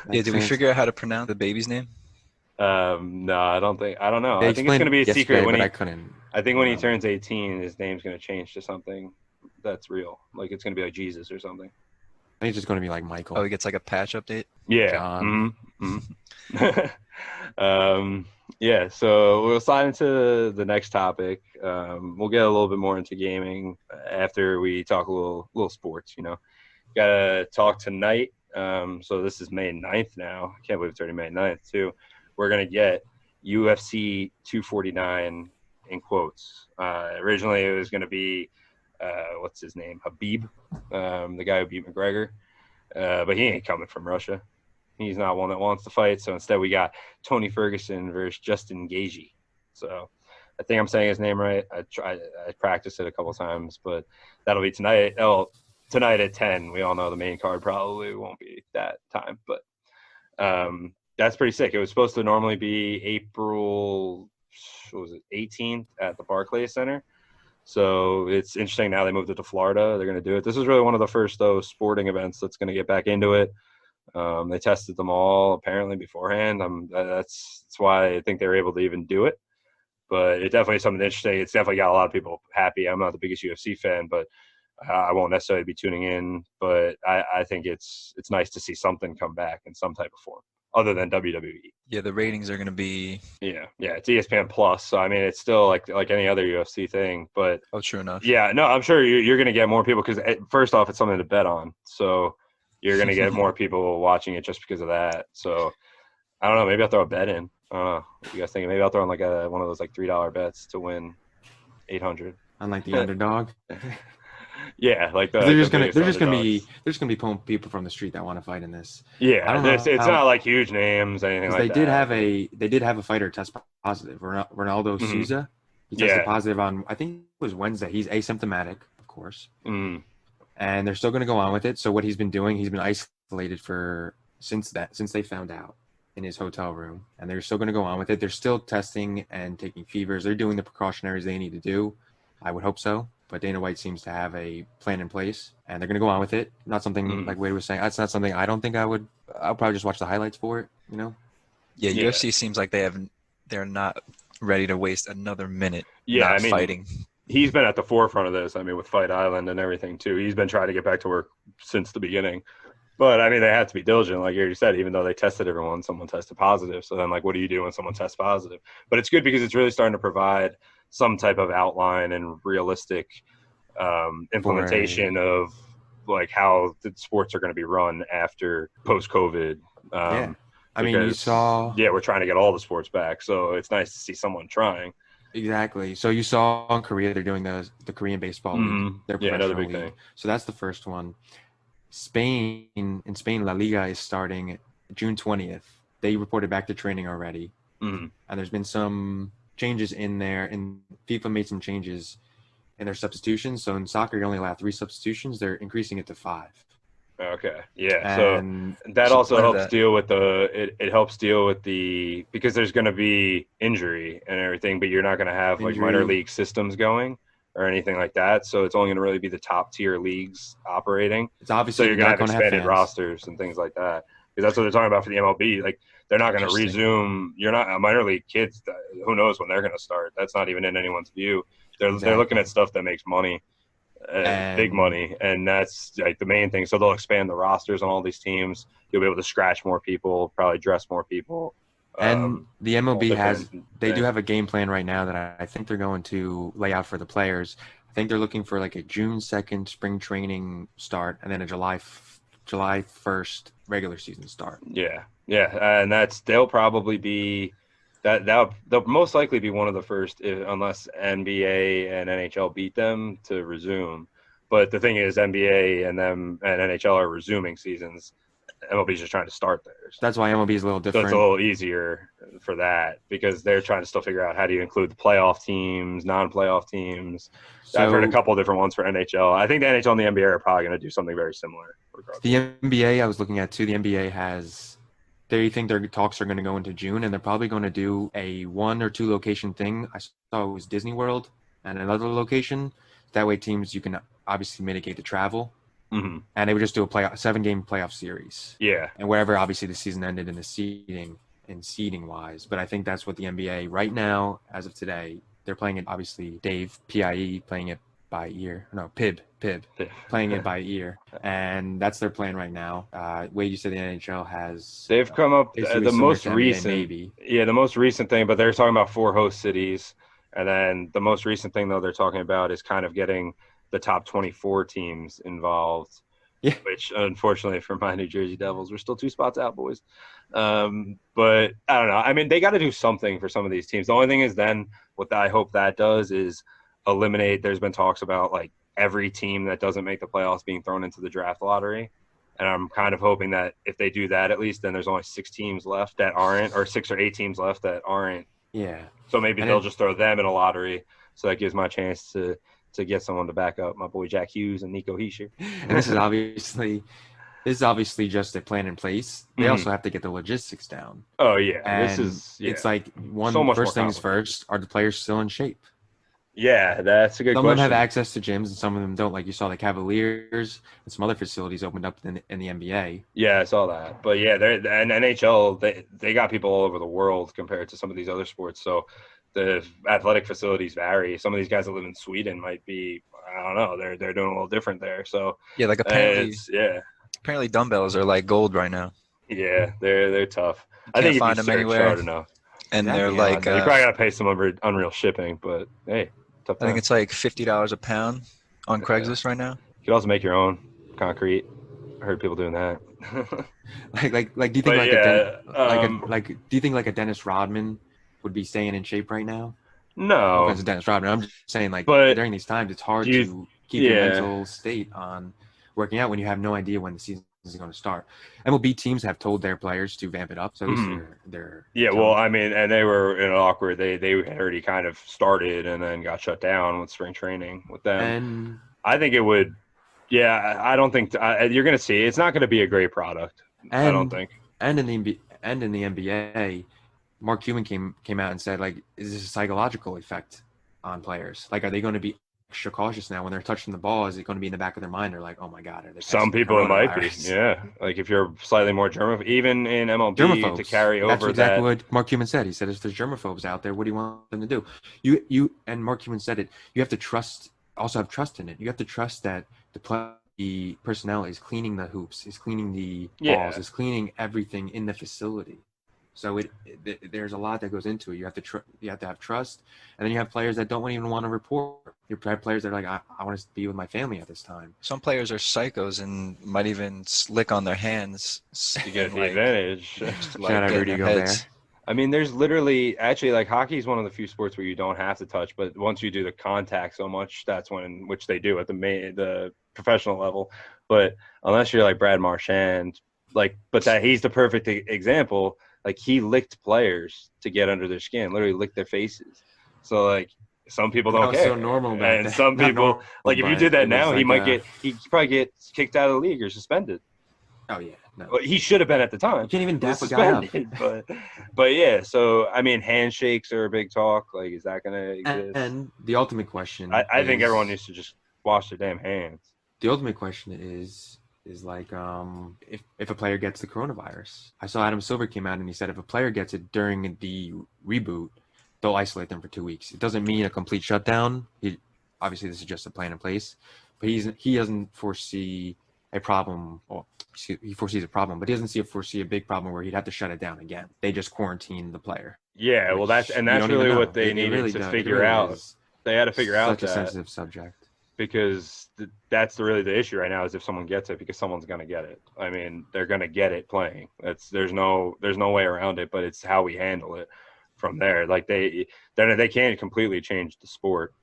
Did we figure out how to pronounce the baby's name? No, I don't know. I think it's gonna be a secret I think when he turns 18, his name's gonna change to something that's real. Like it's gonna be like Jesus or something. I think it's just gonna be like Michael. Oh, he gets like a patch update. Yeah. Mm-hmm. Yeah, so we'll slide into the next topic. We'll get a little bit more into gaming after we talk a little sports. Gotta talk tonight. So this is May 9th now. I can't believe it's already May 9th too. We're gonna get UFC 249 in quotes. Originally it was gonna be what's his name, Habib, the guy who beat McGregor, but he ain't coming from Russia. He's not one that wants to fight. So instead we got Tony Ferguson versus Justin Gaethje. So I think I'm saying his name right. I practiced it a couple times, but that'll be tonight. Tonight at 10. We all know the main card probably won't be that time, but that's pretty sick. It was supposed to normally be April 18th at the Barclays Center. So it's interesting now they moved it to Florida. They're going to do it. This is really one of the first sporting events that's going to get back into it. They tested them all apparently beforehand. That's why I think they were able to even do it. But it definitely is something interesting. It's definitely got a lot of people happy. I'm not the biggest UFC fan, but I won't necessarily be tuning in. But I think it's nice to see something come back in some type of form other than WWE. Yeah, the ratings are going to be. Yeah, it's ESPN Plus. So I mean, it's still like any other UFC thing. But true enough. Yeah, no, I'm sure you're going to get more people because first off, it's something to bet on. So you're going to get more people watching it just because of that. So I don't know. Maybe I'll throw a bet in. What you guys thinking? Maybe I'll throw in like one of those like $3 bets to win 800. Unlike the underdog. Yeah, like there's just gonna be people from the street that want to fight in this. Yeah, it's not like huge names, anything like that. They did have a fighter test positive. Ronaldo Souza. He tested positive on, I think it was Wednesday. He's asymptomatic, of course. And they're still going to go on with it. So what he's been doing, he's been isolated since they found out in his hotel room. And they're still going to go on with it. They're still testing and taking fevers. They're doing the precautionaries they need to do. I would hope so. But Dana White seems to have a plan in place. And they're going to go on with it. Not something like Wade was saying. That's not something I don't think I would. I'll probably just watch the highlights for it, Yeah, UFC seems like they're not ready to waste another minute fighting. He's been at the forefront of this. I mean, with Fight Island and everything too. He's been trying to get back to work since the beginning. But I mean, they have to be diligent, like you already said. Even though they tested everyone, someone tested positive. So then, like, what do you do when someone tests positive? But it's good because it's really starting to provide some type of outline and realistic implementation of like how the sports are going to be run after post-COVID. I mean, you saw. Yeah, we're trying to get all the sports back, so it's nice to see someone trying. Exactly. So you saw in Korea, they're doing the Korean baseball league. Their another big league. thing. So that's the first one. In Spain, La Liga is starting June 20th. They reported back to training already. And there's been some changes in there, and FIFA made some changes in their substitutions. So in soccer, you only allow 3 substitutions. They're increasing it to 5. Okay. Yeah. And so that also helps deal with it helps deal with because there's going to be injury and everything, but you're not going to have like minor league systems going or anything like that. So it's only going to really be the top tier leagues operating. It's obviously so you're going to have expanded rosters and things like that. Because that's what they're talking about for the MLB. Like they're not going to resume. You're not minor league kids. Who knows when they're going to start? That's not even in anyone's view. They're looking at stuff that makes money. Big money, and that's like the main thing. So they'll expand the rosters on all these teams. You'll be able to scratch more people, probably dress more people. And the MLB they do have a game plan right now that I think they're going to lay out for the players. I think they're looking for like a June 2nd spring training start, and then a July 1st regular season start. Yeah, and they'll probably be. They'll most likely be one of the first, unless NBA and NHL beat them, to resume. But the thing is, NBA and NHL are resuming seasons. MLB's just trying to start theirs. That's why MLB is a little different. So it's a little easier for that because they're trying to still figure out how do you include the playoff teams, non-playoff teams. So, I've heard a couple of different ones for NHL. I think the NHL and the NBA are probably going to do something very similar. The NBA I was looking at too. The NBA they think their talks are going to go into June, and they're probably going to do a 1 or 2 location thing. I saw it was Disney World and another location. That way teams, you can obviously mitigate the travel. And they would just do a 7-game playoff series. Yeah. And wherever obviously the season ended in the seeding wise. But I think that's what the NBA right now, as of today, they're playing it obviously Dave, PIE, playing it by ear. No, PIB, playing it by ear, and that's their plan right now. Wade, you said the NHL has. They've come up basically the similar most to NBA, recent, maybe. yeah, the most recent thing. But they're talking about 4 host cities, and then the most recent thing though they're talking about is kind of getting the top 24 teams involved. Yeah. Which unfortunately for my New Jersey Devils, we're still 2 spots out, boys. But I don't know. I mean, they got to do something for some of these teams. The only thing is then what I hope that does is eliminate. There's been talks about like every team that doesn't make the playoffs being thrown into the draft lottery. And I'm kind of hoping that if they do that, at least then there's only 6 teams left that aren't, or 6 or 8 teams left that aren't. Yeah. So maybe they'll just throw them in a lottery. So that gives my chance to get someone to back up my boy Jack Hughes and Nico Hischier. And this is obviously just a plan in place. They also have to get the logistics down. Oh yeah, And it's like first things first. Are the players still in shape? Yeah, that's a good some question. Some of them have access to gyms and some of them don't. Like you saw the Cavaliers and some other facilities opened up in the NBA. Yeah, I saw that. But yeah, and NHL, they got people all over the world compared to some of these other sports. So the athletic facilities vary. Some of these guys that live in Sweden might be, I don't know, they're doing a little different there. So yeah, like apparently dumbbells are like gold right now. Yeah, they're tough. I think find them anywhere. Hard enough. And they're like you probably gotta pay some unreal shipping, but hey, tough time. I think it's like $50 a pound on Craigslist right now. You could also make your own concrete. I heard people doing that. like do you think do you think like a Dennis Rodman would be staying in shape right now? No. Because of Dennis Rodman. I'm just saying but during these times it's hard to keep your mental state on working out when you have no idea when the season is going to start. MLB teams have told their players to vamp it up, so at least they're well, I mean, and they were in an awkward. They had already kind of started and then got shut down with spring training with them. And I think it would. Yeah, I don't think you're going to see. It's not going to be a great product. I don't think. And in the NBA, Mark Cuban came out and said, like, is this a psychological effect on players? Like, are they going to be extra cautious now when they're touching the ball? Is it going to be in the back of their mind? They're like, oh my God. Some people it might be. Yeah. Like if you're slightly more germaphobe, even in MLB germaphobes. To carry over. That's exactly what Mark Cuban said. He said, if there's germaphobes out there, what do you want them to do? You and Mark Cuban said it, you have to have trust in it. You have to trust that the personnel is cleaning the hoops, is cleaning the balls, is cleaning everything in the facility. So there's a lot that goes into it. You have to have trust, and then you have players that don't even want to report. You have players that are like, I want to be with my family at this time. Some players are psychos and might even lick on their hands to get the advantage. Shout out Rudy Gobert. I mean, there's literally actually like hockey is one of the few sports where you don't have to touch, but once you do the contact so much, that's which they do at the professional level. But unless you're like Brad Marchand, but he's the perfect example. Like he licked players to get under their skin, literally licked their faces. So like some people don't care. So normal, man. And some people if you did that now, he probably get kicked out of the league or suspended. Oh yeah, no. Well, he should have been at the time. You can't even dap a guy up. But yeah. So I mean, handshakes are a big talk. Like, is that gonna exist? And the ultimate question, I think everyone needs to just wash their damn hands. The ultimate question is like if a player gets the coronavirus. I saw Adam Silver came out and he said if a player gets it during the reboot, they'll isolate them for 2 weeks. It doesn't mean a complete shutdown. Obviously this is just a plan in place, but he doesn't foresee a problem. Well, he foresees a problem, but he doesn't foresee a big problem where he'd have to shut it down again. They just quarantine the player. Yeah, well that's really what they needed to figure out. They had to figure out such a sensitive subject. Because that's really the issue right now is if someone gets it, because someone's going to get it. I mean, they're going to get it playing. There's no way around it, but it's how we handle it from there. Like they can't completely change the sport.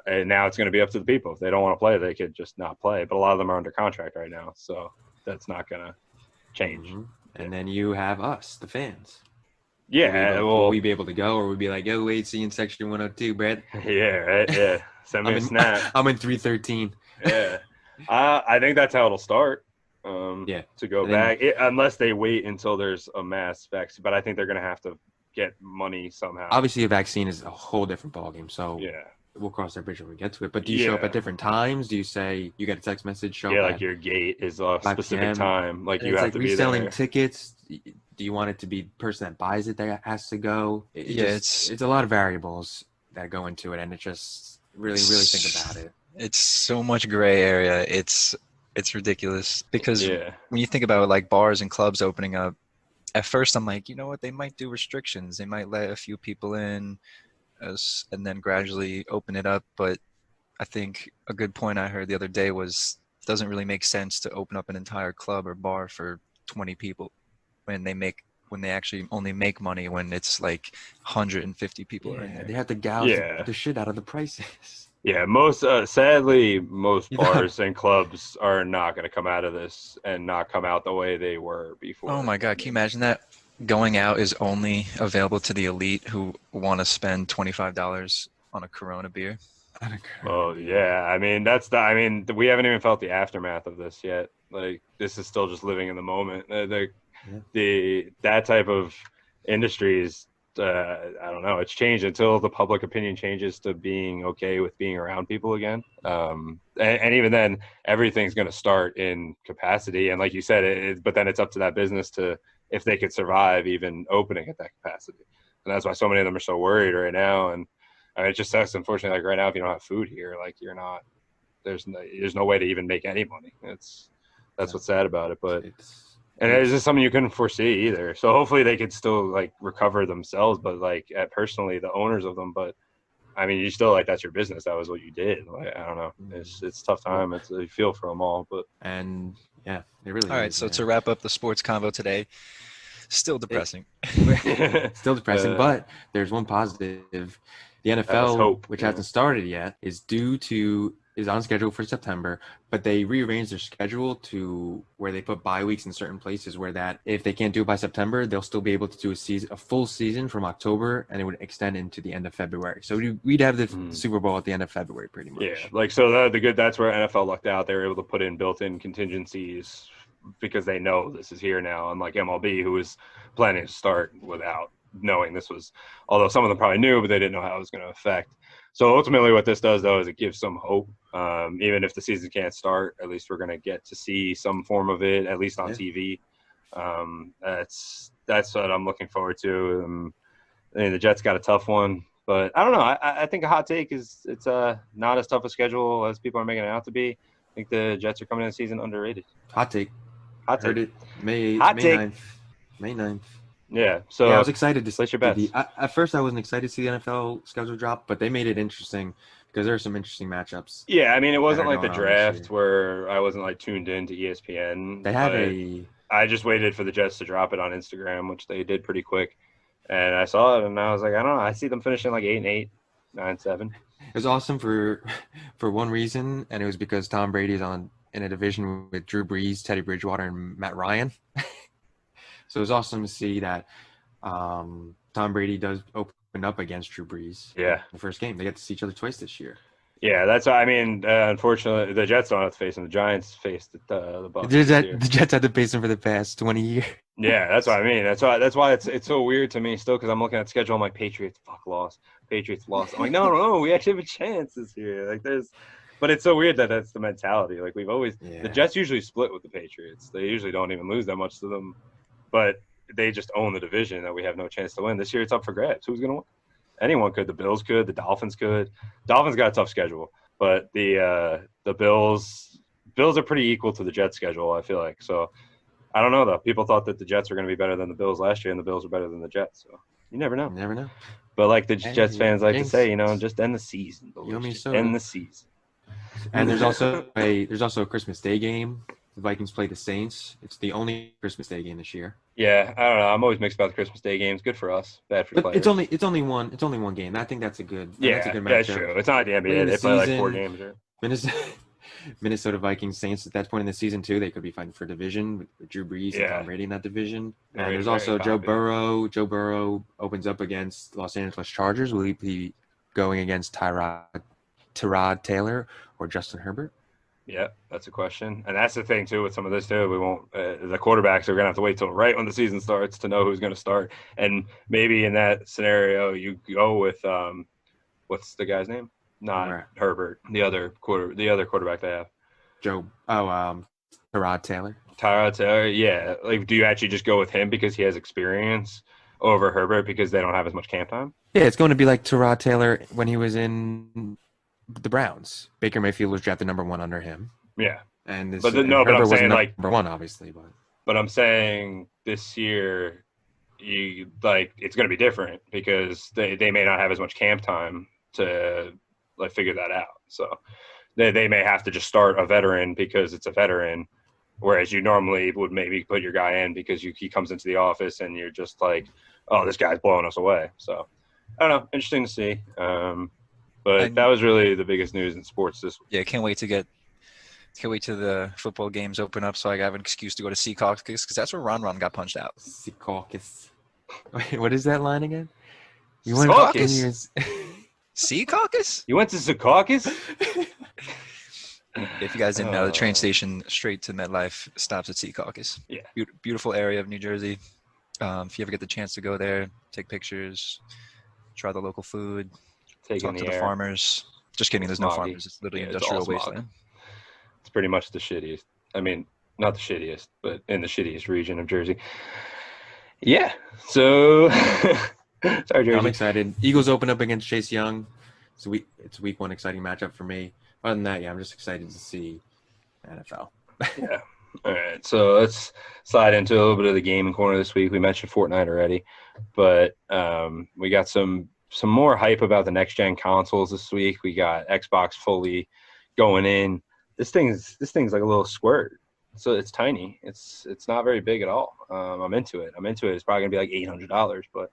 And now it's going to be up to the people. If they don't want to play, they could just not play. But a lot of them are under contract right now. So that's not going to change. Mm-hmm. And then you have us, the fans. Yeah. Will we be able to go, or we'll be like, yo, wait, see you in section 102, Brad? Yeah, right. Yeah. Send me a snap. I'm in 313. Yeah. I think that's how it'll start. To go back, unless they wait until there's a mass vaccine. But I think they're going to have to get money somehow. Obviously, a vaccine is a whole different ballgame. So yeah, we'll cross that bridge when we get to it. But do you show up at different times? Do you say you get a text message? Show up like your gate is a specific time. Like you have to be reselling tickets. Do you want it to be the person that buys it that has to go? It's a lot of variables that go into it, and it just really think about it. It's so much gray area. It's ridiculous because Yeah. when you think about like bars and clubs opening up, at first I'm like, you know what, they might do restrictions. They might let a few people in and then gradually open it up. But I think a good point I heard the other day was it doesn't really make sense to open up an entire club or bar for 20 people when they actually only make money when it's like 150 people are in Yeah, there. they have to gouge Yeah. the shit out of the prices. Yeah, sadly, most You know- bars and clubs are not going to come out of this and not come out the way they were before. Oh my God, can you imagine that? Going out is only available to the elite who want to spend $25 on a Corona beer. Oh yeah, I mean we haven't even felt the aftermath of this yet. Like this is still just living in the moment. That type of industry is I don't know. It's changed until the public opinion changes to being okay with being around people again. And even then, everything's going to start in capacity. And like you said, but then it's up to that business to if they could survive even opening at that capacity. And that's why so many of them are so worried right now. And I mean, it just sucks. Unfortunately, like right now, if you don't have food here, like you're not. There's no way to even make any money. That's what's sad about it. But and it's just something you couldn't foresee either. So hopefully they could still like recover themselves, but like personally the owners of them. But I mean, you still like that's your business. That was what you did. Like, I don't know. It's a tough time. It's I feel for them all. But and yeah, it really. All right, is, so man. to wrap up the sports convo today, still depressing. Still depressing, but there's one positive. The NFL, hope, which hasn't started yet, is on schedule for September, but they rearranged their schedule to where they put bye weeks in certain places where that if they can't do it by September, they'll still be able to do a full season from October, and it would extend into the end of February. So we'd have the Super Bowl at the end of February pretty much. Yeah, like so that's where NFL lucked out. They were able to put in built-in contingencies because they know this is here now, unlike MLB, who was planning to start without knowing this was, although some of them probably knew, but they didn't know how it was going to affect. So ultimately what this does, though, is it gives some hope. Even if the season can't start, at least we're going to get to see some form of it, at least on TV. That's what I'm looking forward to. I mean, the Jets got a tough one, but I don't know. I think a hot take is it's not as tough a schedule as people are making it out to be. I think the Jets are coming into the season underrated. Hot take. Heard it May 9th. May 9th. Yeah, so I was excited to place your bets. At first, I wasn't excited to see the NFL schedule drop, but they made it interesting because there are some interesting matchups. Yeah, I mean, it wasn't like the draft where I wasn't like tuned into ESPN. They had I just waited for the Jets to drop it on Instagram, which they did pretty quick, and I saw it, and I was like, I don't know, I see them finishing like 8-8, 9-7. It was awesome for one reason, and it was because Tom Brady is in a division with Drew Brees, Teddy Bridgewater, and Matt Ryan. So it was awesome to see that Tom Brady does open up against Drew Brees. Yeah. In the first game. They get to see each other twice this year. Yeah, that's I mean, unfortunately, the Jets don't have to face them. The Giants faced the Bucs. The Jets had to face them for the past 20 years. Yeah, that's what I mean. That's why it's so weird to me still because I'm looking at the schedule. I'm like, Patriots lost. Patriots lost. I'm like, no, we actually have a chance this year. Like but it's so weird that that's the mentality. Like we've always the Jets usually split with the Patriots. They usually don't even lose that much to them. But they just own the division that we have no chance to win. This year it's up for grabs. Who's going to win? Anyone could. The Bills could. The Dolphins could. Dolphins got a tough schedule. But the Bills are pretty equal to the Jets schedule, I feel like. So I don't know, though. People thought that the Jets were going to be better than the Bills last year, and the Bills are better than the Jets. So you never know. You never know. But like the Jets fans like to say, just end the season. End the season. And there's also a Christmas Day game. The Vikings play the Saints. It's the only Christmas Day game this year. Yeah, I don't know. I'm always mixed about the Christmas Day games. Good for us, bad for the players. It's only one game. I think that's a good. That's a good matchup. That's true. It's not the NBA. They play like 4 games. Right? Minnesota Vikings Saints at that point in the season too. They could be fighting for division with Drew Brees and Tom Brady in that division. And there's also Joe Burrow. Joe Burrow opens up against Los Angeles Chargers. Will he be going against Tyrod Taylor or Justin Herbert? Yeah, that's a question. And that's the thing, too, with some of this, too. We won't the quarterbacks are going to have to wait till right when the season starts to know who's going to start. And maybe in that scenario, you go with what's the guy's name? Not Herbert, the other quarterback they have. Tyrod Taylor. Tyrod Taylor, yeah. Like, do you actually just go with him because he has experience over Herbert because they don't have as much camp time? Yeah, it's going to be like Tyrod Taylor when he was in the Browns. Baker Mayfield was drafted number 1 under him. Yeah. And But I'm Herbert saying was like number 1, obviously, but I'm saying this year, it's going to be different because they may not have as much camp time to like figure that out. So they may have to just start a veteran because it's a veteran, whereas you normally would maybe put your guy in because he comes into the office and you're just like, oh, this guy's blowing us away. So I don't know, interesting to see. But that was really the biggest news in sports this week. Yeah, can't wait till the football games open up so I have an excuse to go to Sea Caucus because that's where Ron got punched out. Sea Caucus. Wait, what is that line again? You went Caucus? Sea Caucus? You went to Secaucus? If you guys didn't know, the train station straight to MetLife stops at Sea Caucus. Yeah. Beautiful area of New Jersey. If you ever get the chance to go there, take pictures, try the local food, talk to the farmers. Just kidding, there's no farmers. It's literally industrial wasteland. It's pretty much the shittiest. I mean, not the shittiest, but in the shittiest region of Jersey. Yeah. So, sorry, Jersey. I'm excited. Eagles open up against Chase Young. It's week 1 exciting matchup for me. Other than that, yeah, I'm just excited to see NFL. Yeah. All right. So let's slide into a little bit of the gaming corner this week. We mentioned Fortnite already, but we got some more hype about the next gen consoles this week. We got Xbox fully going in. This thing's like a little squirt. So it's tiny. It's not very big at all. I'm into it. It's probably gonna be like $800, but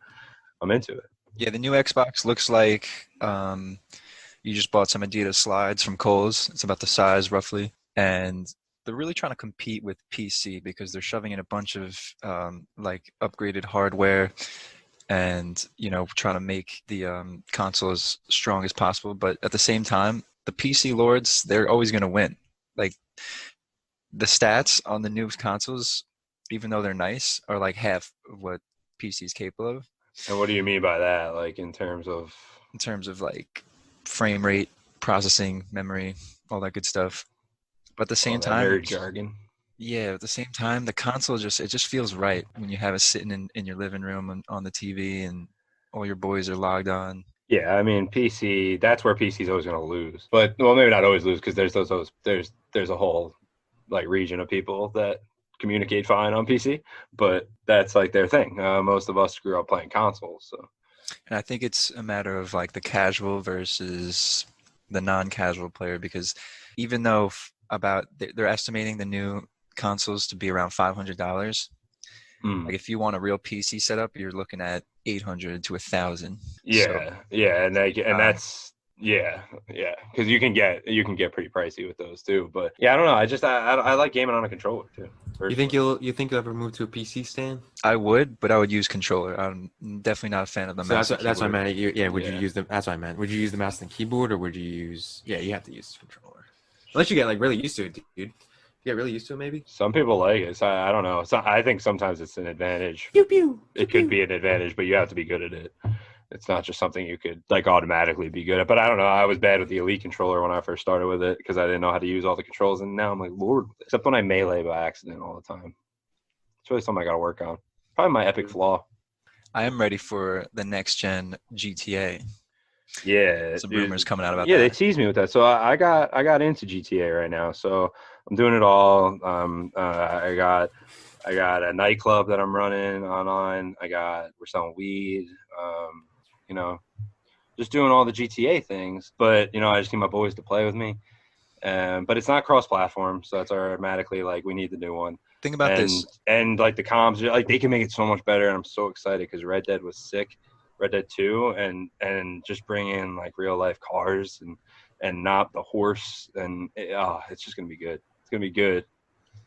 I'm into it. Yeah, the new Xbox looks like you just bought some Adidas slides from Kohl's. It's about the size roughly, and they're really trying to compete with PC because they're shoving in a bunch of like upgraded hardware, and trying to make the console as strong as possible. But at the same time, the PC lords, they're always going to win. Like the stats on the new consoles, even though they're nice, are like half of what PC is capable of. And what do you mean by that? Like in terms of like frame rate, processing, memory, all that good stuff. But at the same time, nerd jargon. Yeah, at the same time, the console just feels right when you have it sitting in your living room on the TV and all your boys are logged on. Yeah, I mean PC. That's where PC is always going to lose. But maybe not always lose because there's a whole like region of people that communicate fine on PC, but that's like their thing. Most of us grew up playing consoles, so. And I think it's a matter of like the casual versus the non-casual player, because even though they're estimating the new consoles to be around $500. Like if you want a real PC setup, you're looking at $800 to $1,000. Yeah, so, yeah, and that's because you can get pretty pricey with those too. But yeah, I don't know. I like gaming on a controller too. You think you'll ever move to a PC stand? I would, but I would use controller. I'm definitely not a fan of the mouse. That's what I meant. You use the? That's what I meant. Would you use the mouse and keyboard, or would you use? Yeah, you have to use the controller. Unless you get like really used to it, dude. You get really used to it, maybe. Some people like it. So I don't know. I think sometimes it's an advantage. Pew, pew, it could be an advantage, but you have to be good at it. It's not just something you could like automatically be good at. But I don't know. I was bad with the Elite controller when I first started with it because I didn't know how to use all the controls, and now I'm like, Lord. Except when I melee by accident all the time. It's really something I got to work on. Probably my epic flaw. I am ready for the next gen GTA. Yeah, some rumors coming out about that. Yeah, they teased me with that. So I got into GTA right now. So I'm doing it all. I got a nightclub that I'm running online. We're selling weed. Just doing all the GTA things. But I just need my boys to play with me. But it's not cross-platform, so it's automatically like we need the new one. Think about this, and like the comms, like they can make it so much better. And I'm so excited because Red Dead was sick. Red Dead 2 and just bring in like real life cars and not the horse it's just gonna be good. It's gonna be good.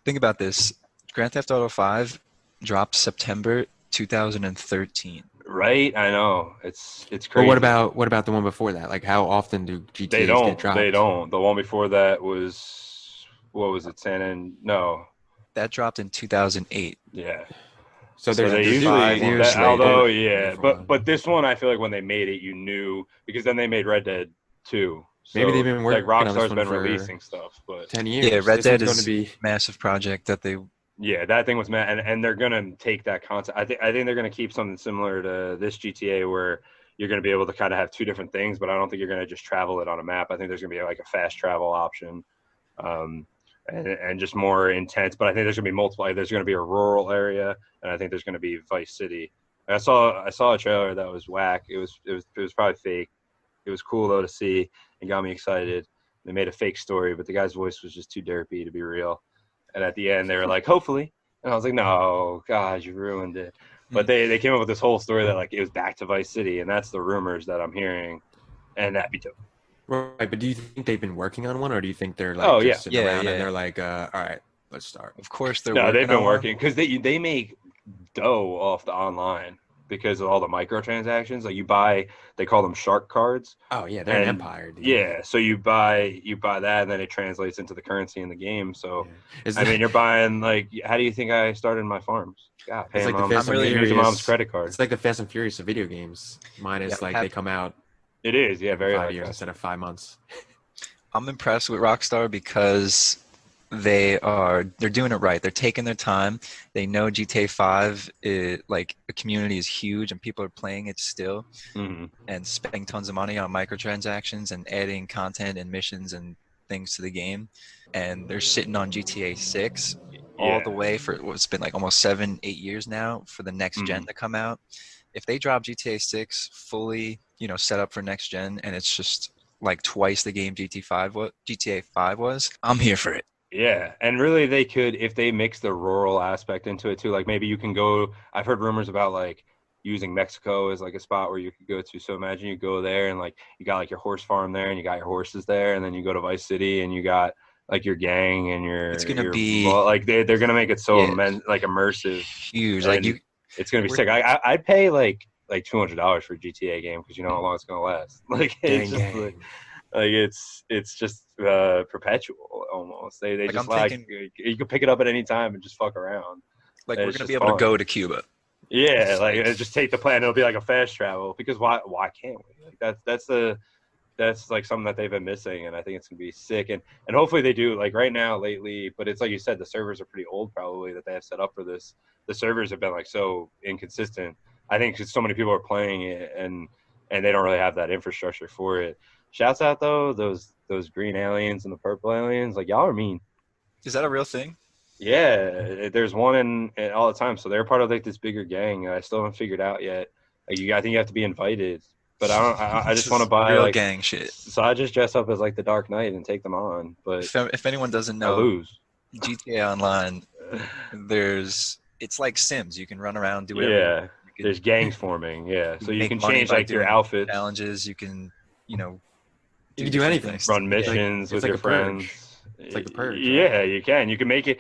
Think about this. Grand Theft Auto 5 dropped September 2013. Right, I know. It's crazy. But what about the one before that? Like how often do GTAs get dropped? They don't. The one before that was No. That dropped in 2008. Yeah. So they usually 5 years later. Although, yeah, but this one, I feel like when they made it, you knew because then they made Red Dead 2. So, maybe they've been working like on this Rockstar's one been for releasing stuff, but 10 years. Yeah, Red Dead is going to be a massive project that they. Yeah, that thing was mad, and they're gonna take that concept. I think they're gonna keep something similar to this GTA where you're going to be able to kind of have two different things, but I don't think you're going to just travel it on a map. I think there's going to be like a fast travel option, and just more intense. But I think there's going to be multiple. Like, there's going to be a rural area, and I think there's going to be Vice City. I saw a trailer that was whack. It was probably fake. It was cool though to see and got me excited. They made a fake story, but the guy's voice was just too derpy to be real. And at the end, they were like, "Hopefully," and I was like, "No, God, you ruined it." But they came up with this whole story that like it was back to Vice City, and that's the rumors that I'm hearing, and that'd be dope. Right, but do you think they've been working on one, or do you think they're like sitting around and they're like, all right, let's start? Of course they're No, working they've been on working because they make dough off the online because of all the microtransactions. Like they call them shark cards. Oh yeah, they're an empire, dude. Yeah, so you buy that, and then it translates into the currency in the game. So I mean, you're buying like, how do you think I started my farms? God, it's like I'm really using mom's credit card. It's like the Fast and Furious of video games. Minus they come out. It is, very 5 years instead of 5 months. I'm impressed with Rockstar because they're doing it right. They're taking their time. They know GTA 5 like the community is huge and people are playing it still, and spending tons of money on microtransactions and adding content and missions and things to the game. And they're sitting on GTA 6 all the way for what's been like almost 7-8 years now for the next gen to come out. If they drop GTA 6 fully, set up for next gen, and it's just like twice the game GTA 5 was, I'm here for it. Yeah, and really they could, if they mix the rural aspect into it too, like maybe you can go, I've heard rumors about like using Mexico as like a spot where you could go to. So imagine you go there and like you got like your horse farm there and you got your horses there, and then you go to Vice City and you got like your gang and it's gonna be like they're gonna make it so like immersive, huge. Like it's gonna be sick. I'd pay like $200 for a GTA game because you know how long it's gonna last. Like it's just like it's just perpetual almost. They like, just you can pick it up at any time and just fuck around. Like we're gonna be able to go to Cuba. Yeah, like just take the plane. It'll be like a fast travel because why can't we? Like that's like something that they've been missing, and I think it's gonna be sick. And hopefully they do. Like right now, lately, but it's like you said, the servers are pretty old probably that they have set up for this. The servers have been like so inconsistent. I think because so many people are playing it and they don't really have that infrastructure for it. Shouts out though, those green aliens and the purple aliens, like y'all are mean. Is that a real thing? Yeah, there's one in all the time. So they're part of like this bigger gang. I still haven't figured out yet. Like I think you have to be invited, but I just want to buy real like gang shit. So I just dress up as like the Dark Knight and take them on. But if anyone doesn't know, I lose. GTA Online, it's like Sims. You can run around, do whatever. Yeah, there's gangs forming. Yeah, so you can change like your outfits, challenges. You can you can do anything. Run missions with your friends. It's like the purge. Yeah, you can. You can make it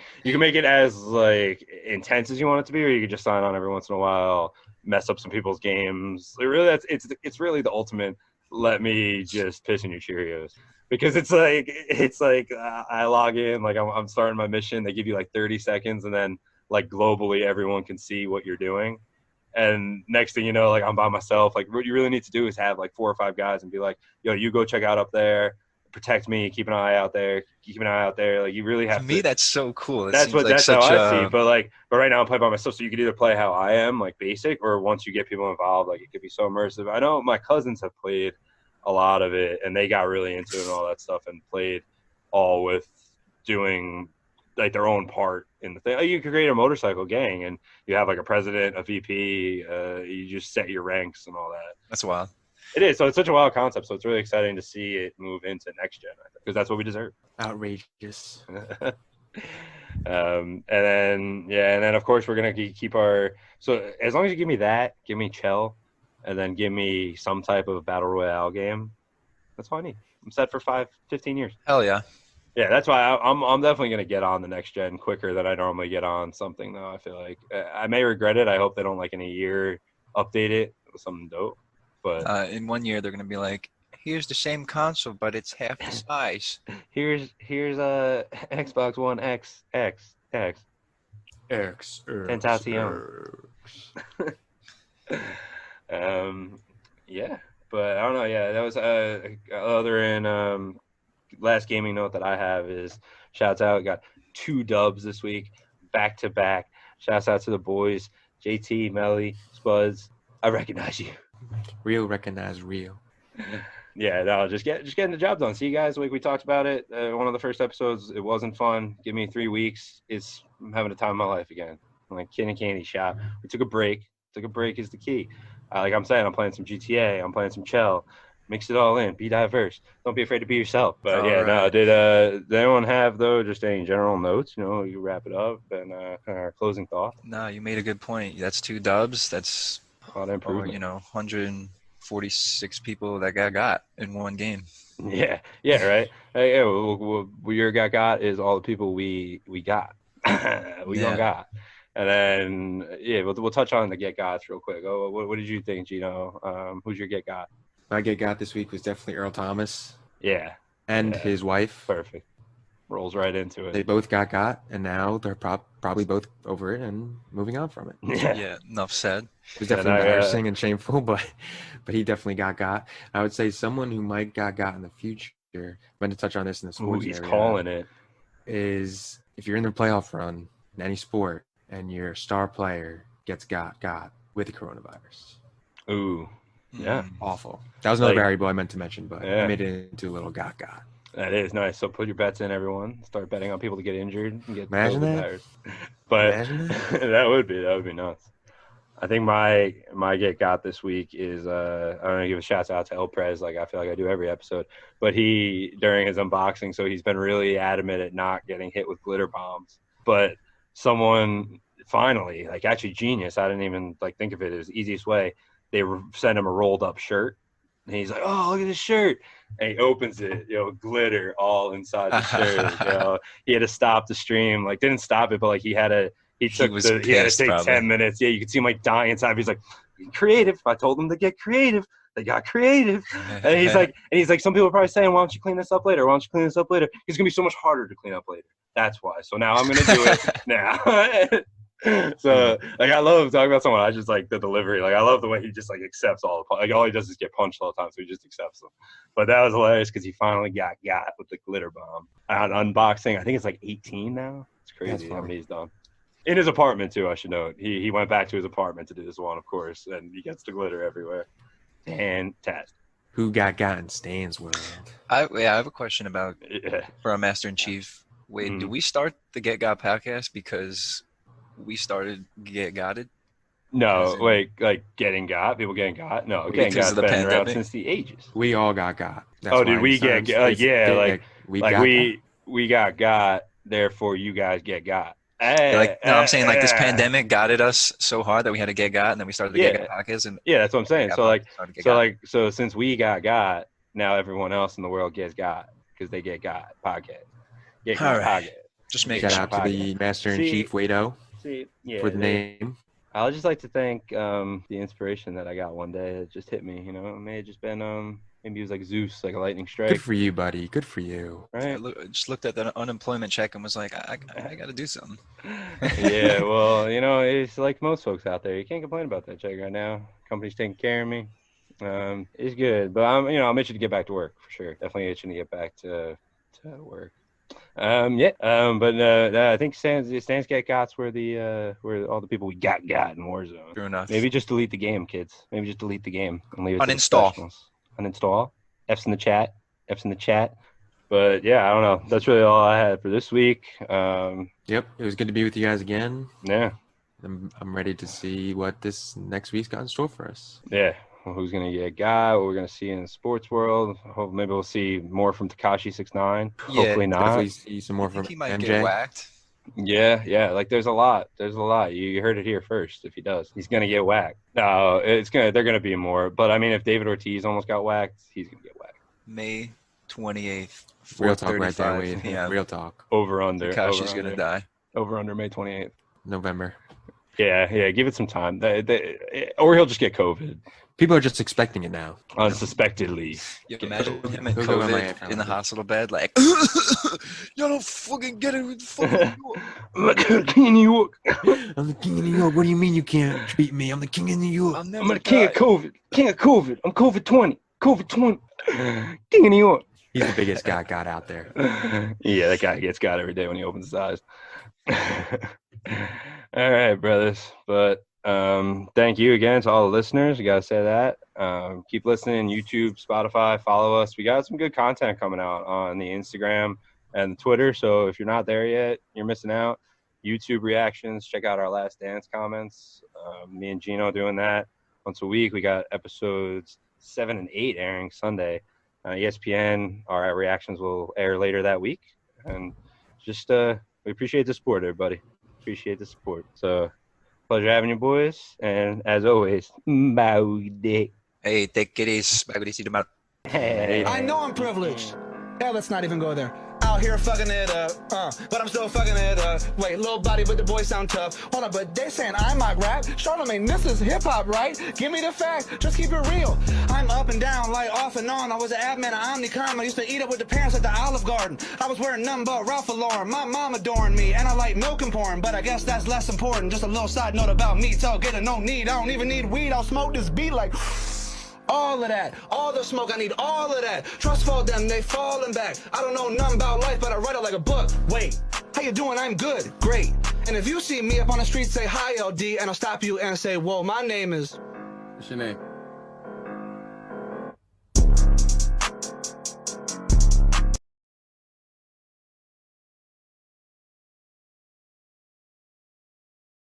as like intense as you want it to be, or you could just sign on every once in a while, mess up some people's games. It's really the ultimate. Let me just piss in your Cheerios, because it's like I log in, like I'm starting my mission. They give you like 30 seconds, and then like globally everyone can see what you're doing. And next thing you know, like I'm by myself. Like what you really need to do is have like 4 or 5 guys and be like, yo, you go check out up there, protect me, keep an eye out there. Like you really have to. To me, that's so cool. That's how I see. But right now I'm playing by myself, so you could either play how I am, like basic, or once you get people involved, like it could be so immersive. I know my cousins have played a lot of it, and they got really into it and all that stuff, and played all with doing like their own part in the thing. You could create a motorcycle gang, and you have like a president, a VP. You just set your ranks and all that. That's wild. It is. So it's such a wild concept. So it's really exciting to see it move into next gen, because that's what we deserve. Outrageous. And then of course we're gonna keep our. So as long as you give me that, give me Chell, and then give me some type of battle royale game, that's all I need. I'm set for 15 years. Hell yeah. Yeah, that's why I'm definitely gonna get on the next gen quicker than I normally get on something though. I feel like I may regret it. I hope they don't like in a year update it with something dope. But in 1 year they're gonna be like, here's the same console, but it's half the size. Here's a Xbox One X Tentacion. Yeah, but I don't know. Yeah, that was other than last gaming note that I have is shouts out. Got 2 dubs this week, back to back. Shouts out to the boys, JT, Melly, Spuds. I recognize you. Real recognize real. Yeah, no, just getting the job done. See, guys, like we talked about it, one of the first episodes, it wasn't fun. Give me 3 weeks. I'm having a time of my life again. I'm like kid and candy shop. We took a break. Took a break is the key. Like I'm saying, I'm playing some GTA. I'm playing some Chell. Mix it all in. Be diverse. Don't be afraid to be yourself. But All yeah, right. no. Did anyone have though just any general notes? You know, you wrap it up and our closing thought. No, you made a good point. That's 2 dubs. That's A lot of improvement. 146 people that got in one game. Yeah, right. Hey, yeah, your got is all the people we got. we Yeah. gonna got. And then we'll touch on the GetGots real quick. Oh, what did you think, Gino? Who's your GetGot? My GetGot this week was definitely Earl Thomas Yeah, and his wife. perfect. Rolls right into They it. both got, and now they're probably both over it and moving on from it. Yeah, enough said. It was definitely And I, embarrassing and shameful, but he definitely got. I would say someone who might got in the future. I'm going to touch on this in the Ooh, sports he's area. calling it. Is if you're in the playoff run in any sport and your star player gets got with the coronavirus. Ooh, yeah, Awful. That was another Like- variable I meant to mention, but Yeah. I made it into a little got. that is nice. So put your bets in, everyone. Start betting on people to get injured and get Imagine COVID that. virus. But Imagine that. that would be nuts. I think my GetGot this week is I'm gonna give a shout out to El Prez, like I feel like I do every episode. But he during his unboxing, so he's been really adamant at not getting hit with glitter bombs. But someone finally, like actually genius, I didn't even like think of it as the easiest way. They sent him a rolled up shirt. And he's like, "Oh, look at this shirt!" And he opens it, glitter all inside the shirt. He had to stop the stream, like didn't stop it, but like he had to was take pissed, 10 probably. minutes. Yeah, you could see him like dying inside. He's like, "Creative." I told them to get creative. They got creative, and he's like, some people are probably saying, "Why don't you clean this up later? Why don't you clean this up later?" It's gonna be so much harder to clean up later. That's why. So now I'm gonna do it now. So like I love talking about someone. I just like the delivery. Like I love the way he just like accepts all the like all he does is get punched all the time, so he just accepts them. But that was hilarious because he finally got with the glitter bomb on unboxing. I think it's like 18 now. It's crazy how many he's done. In his apartment too, I should note. He went back to his apartment to do this one, of course, and he gets the glitter everywhere. Fantastic. Who got in Stan's world? I have a question about Yeah. for our Master in Chief. Wait, do we start the GetGot podcast because we started GetGotted? No, As in- wait, like people getting got? No, getting Because got's of the been around pandemic? since the ages. We all got. That's Oh, did why we it sounds- get like yeah, like we we got, therefore you guys get got. I'm saying like this pandemic gotted us so hard that we had to get got, and then we started the Yeah. GetGot podcast. And Yeah, that's what I'm saying. So like, started Get Got. so since we got, now everyone else in the world gets got because they get got podcast. Get got All right. podcast. Just make shout sure. out to the Master in See- Chief Wado See, yeah. for the name. I would just like to thank the inspiration that I got one day. It just hit me. It may have just been maybe it was like Zeus, like a lightning strike. Good for you, buddy. Good for you. Right? I just looked at the unemployment check and was like, I got to do something. Yeah, well, it's like most folks out there. You can't complain about that check right now. Company's taking care of me. It's good, but I'm itching to get back to work for sure. Definitely itching to get back to work. But I think Stan's GetGots where all the people we got in Warzone. True enough. Maybe just delete the game, kids. Maybe just delete the game and leave it to the Uninstall. professionals. Uninstall. F's in the chat. But yeah, I don't know. That's really all I had for this week. Yep, it was good to be with you guys again. Yeah. I'm ready to see what this next week's got in store for us. Yeah. Well, who's gonna get what we're gonna see in the sports world? Maybe we'll see more from Tekashi 6ix9ine. Yeah, Hopefully not. Definitely see some more I from think he might MJ. get whacked. Yeah. Like there's a lot. You heard it here first. If he does, he's gonna get whacked. No, they're gonna be more. But I mean, if David Ortiz almost got whacked, he's gonna get whacked. May 28th, Real talk right there, 4:35 Wade. p.m. Real talk. Over under. Takashi's gonna die. Over under May 28th. November. Yeah. Give it some time. Or he'll just get COVID People are just expecting it now. unsuspectedly. You can imagine him in He'll go on my COVID account. in the hospital bed, like, y'all don't fucking get it. I'm the king of New York. I'm the king of New York. What do you mean you can't beat me? I'm the king of New York. I'll never I'm the king of die. COVID. King of COVID. I'm COVID 20. COVID 20. King of New York. He's the biggest guy got out there. Yeah, that guy gets got every day when he opens his eyes. All right, brothers. But Thank you again to all the listeners. You gotta say that. Keep listening. YouTube, Spotify, follow us. We got some good content coming out on the Instagram and the Twitter. So if you're not there yet, you're missing out. YouTube reactions. Check out our Last Dance comments. Me and Gino doing that once a week. We got episodes 7 and 8 airing Sunday. ESPN. Our reactions will air later that week. And just we appreciate the support, everybody. Appreciate the support. So. Pleasure having you, boys. And as always, Maudi. Hey, take it easy. Hey. I know I'm privileged. Hell, let's not even go there. Out here fucking it up, but I'm still fucking it up. Wait, little body, but the boys sound tough. Hold on, but they saying I might rap. Charlamagne, this is hip hop, right? Give me the fact, just keep it real. I'm up and down, like off and on. I was an admin at Omnicom. I used to eat up with the parents at the Olive Garden. I was wearing nothing but Ralph Lauren. My mom adoring me, and I like milk and porn, but I guess that's less important. Just a little side note about me, so get a no need. I don't even need weed. I'll smoke this beat like. All of that, all the smoke, I need all of that. Trust fall them, they falling back. I don't know nothing about life, but I write it like a book. Wait, how you doing? I'm good, great. And if you see me up on the street, say hi, LD, and I'll stop you and say, whoa, my name is... What's your name?